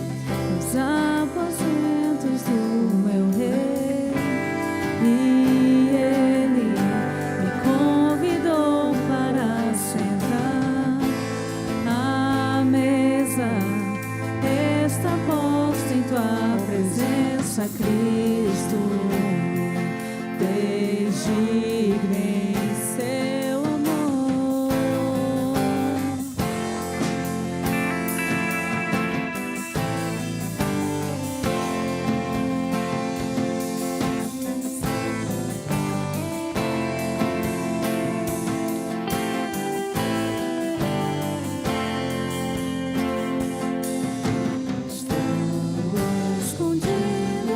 nos aposentos do meu rei e ele me convidou para sentar à mesa. Está posta em tua presença, Cristo fez digno em seu amor. Estou escondido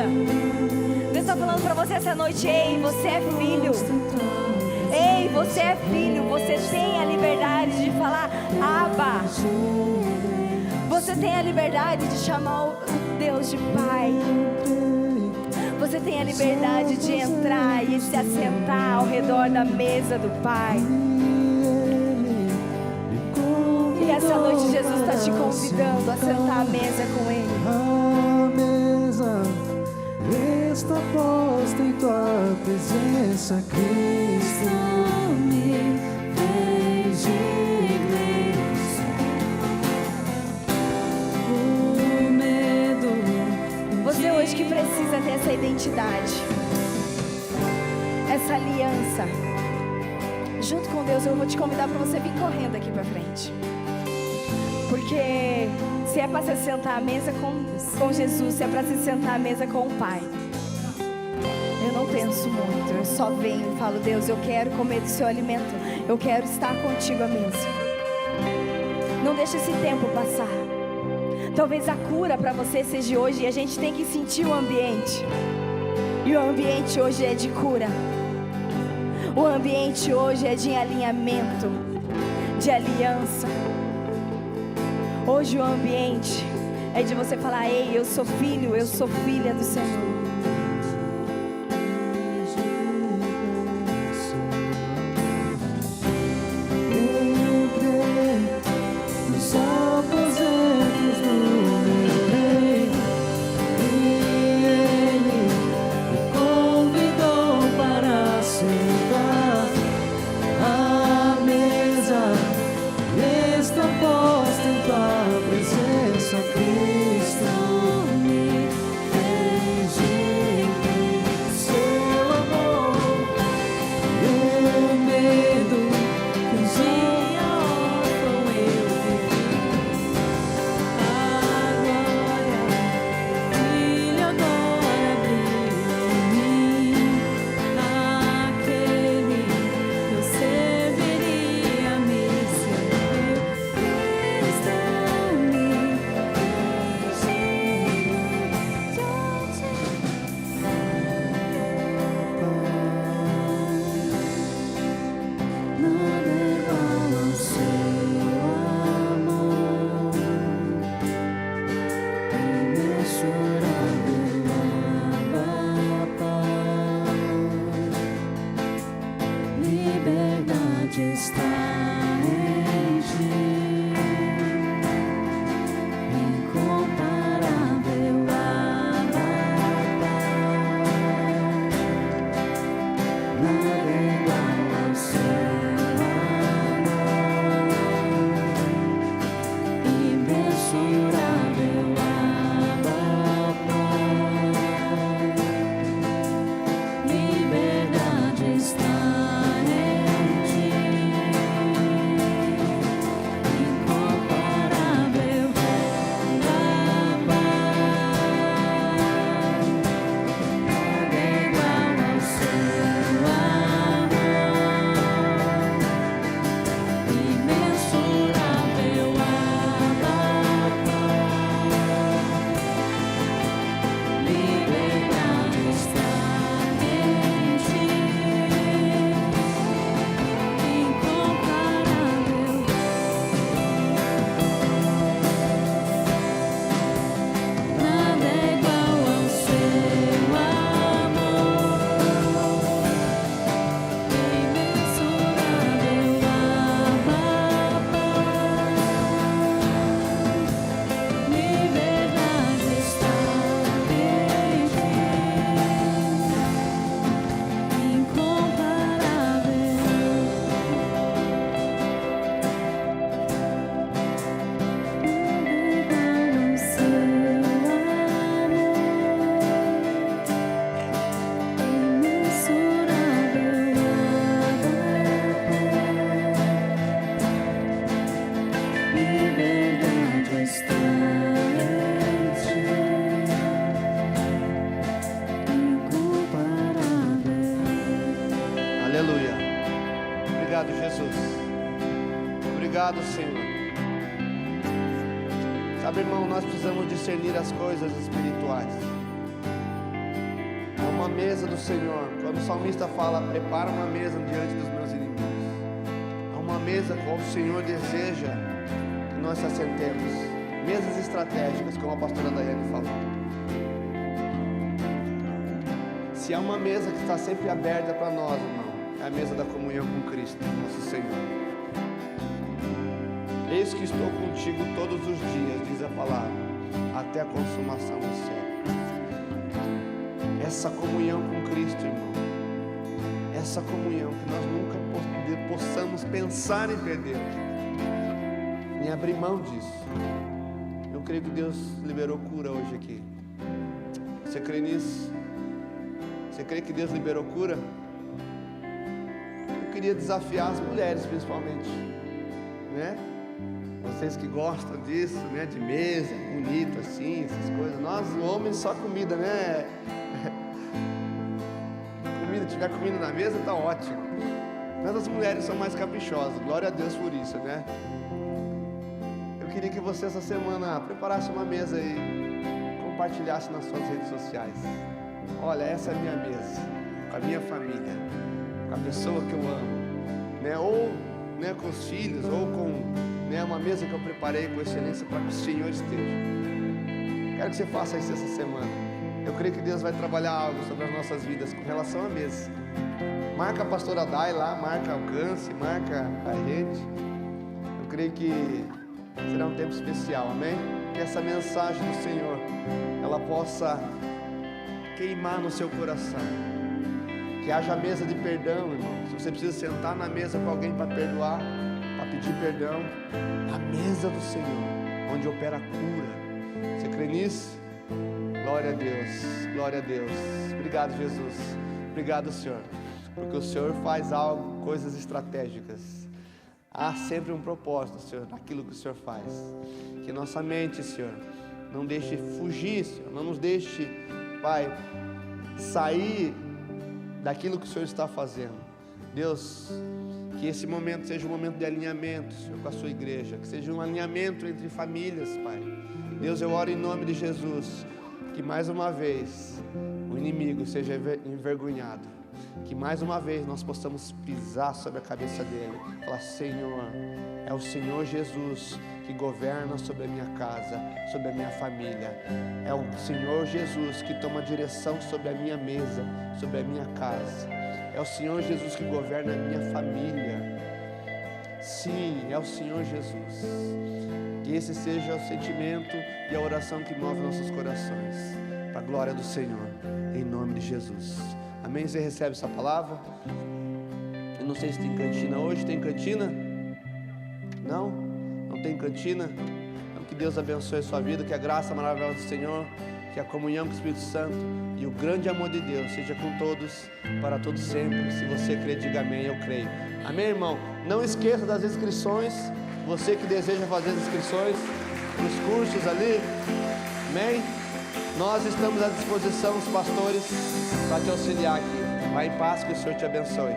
Deus está falando para você essa noite: ei, você é filho. Ei, você é filho. Você tem a liberdade de falar Abba. Você tem a liberdade de chamar o Deus de Pai. Você tem a liberdade de entrar e se assentar ao redor da mesa do Pai. E essa noite Jesus está te convidando a sentar à mesa com Ele. A mesa está posta em tua presença, Cristo me fez de igreja. O medo. Você hoje que precisa ter essa identidade, essa aliança, junto com Deus, eu vou te convidar para você vir correndo aqui para frente. Porque se é para se sentar à mesa com Jesus, se é para se sentar à mesa com o Pai, eu não penso muito, eu só venho e falo: Deus, eu quero comer do seu alimento, eu quero estar contigo à mesa. Não deixa esse tempo passar. Talvez a cura para você seja hoje, e a gente tem que sentir o ambiente. E o ambiente hoje é de cura. O ambiente hoje é de alinhamento, de aliança. Hoje o ambiente é de você falar: ei, eu sou filho, eu sou filha do Senhor. Aleluia. Obrigado, Jesus. Obrigado, Senhor. Sabe, irmão, nós precisamos discernir as coisas espirituais. uma mesa do Senhor. Quando o salmista fala, prepara uma mesa diante dos meus inimigos. É uma mesa qual o Senhor deseja que nós se assentemos. Mesas estratégicas, como a pastora Daiane falou. Se há uma mesa que está sempre aberta para nós, irmão, é a mesa da comunhão com Cristo, nosso Senhor. Eis que estou contigo todos os dias, diz a palavra, até a consumação do século. Essa comunhão com Cristo, irmão, essa comunhão que nós nunca possamos pensar em perder, em abrir mão disso. Eu creio que Deus liberou cura hoje aqui. Você crê nisso? Você crê que Deus liberou cura? Eu queria desafiar as mulheres, principalmente, né? Vocês que gostam disso, né? De mesa, bonito assim, essas coisas. Nós, homens, só comida, né? Comida, tiver comida na mesa, tá ótimo. Mas as mulheres são mais caprichosas. Glória a Deus por isso, né? Eu queria que você essa semana preparasse uma mesa e compartilhasse nas suas redes sociais. Olha, essa é a minha mesa, com a minha família, com a pessoa que eu amo, né? Ou, né, com os filhos, ou com, né, uma mesa que eu preparei com excelência para que o Senhor esteja. Quero que você faça isso essa semana. Eu creio que Deus vai trabalhar algo sobre as nossas vidas com relação à mesa. Marca a pastora Dai lá, marca Alcance, marca a gente. Eu creio que será um tempo especial, amém? Que essa mensagem do Senhor, ela possa queimar no seu coração. Que haja mesa de perdão, irmão. Se você precisa sentar na mesa com alguém para perdoar, para pedir perdão, a mesa do Senhor, onde opera a cura. Você crê nisso? Glória a Deus, glória a Deus. Obrigado, Jesus. Obrigado, Senhor, porque o Senhor faz algo, coisas estratégicas. Há sempre um propósito, Senhor, naquilo que o Senhor faz. Que nossa mente, Senhor, não deixe fugir, Senhor, não nos deixe, Pai, sair daquilo que o Senhor está fazendo. Deus, que esse momento seja um momento de alinhamento, Senhor, com a sua igreja. Que seja um alinhamento entre famílias, Pai. Deus, eu oro em nome de Jesus, que mais uma vez o inimigo seja envergonhado. Que mais uma vez nós possamos pisar sobre a cabeça dele. Falar, Senhor, é o Senhor Jesus que governa sobre a minha casa, sobre a minha família. É o Senhor Jesus que toma direção sobre a minha mesa, sobre a minha casa. É o Senhor Jesus que governa a minha família. Sim, é o Senhor Jesus. Que esse seja o sentimento e a oração que move nossos corações, para a glória do Senhor, em nome de Jesus. Amém? Você recebe essa palavra? Eu não sei se tem cantina hoje. Tem cantina? Não? Não tem cantina? Então, que Deus abençoe a sua vida, que a graça maravilhosa do Senhor, que a comunhão com o Espírito Santo e o grande amor de Deus seja com todos, para todos sempre. Se você crê, diga amém, eu creio. Amém, irmão? Não esqueça das inscrições. Você que deseja fazer as inscrições nos cursos ali, amém? Nós estamos à disposição dos pastores para te auxiliar aqui. Vai em paz, que o Senhor te abençoe.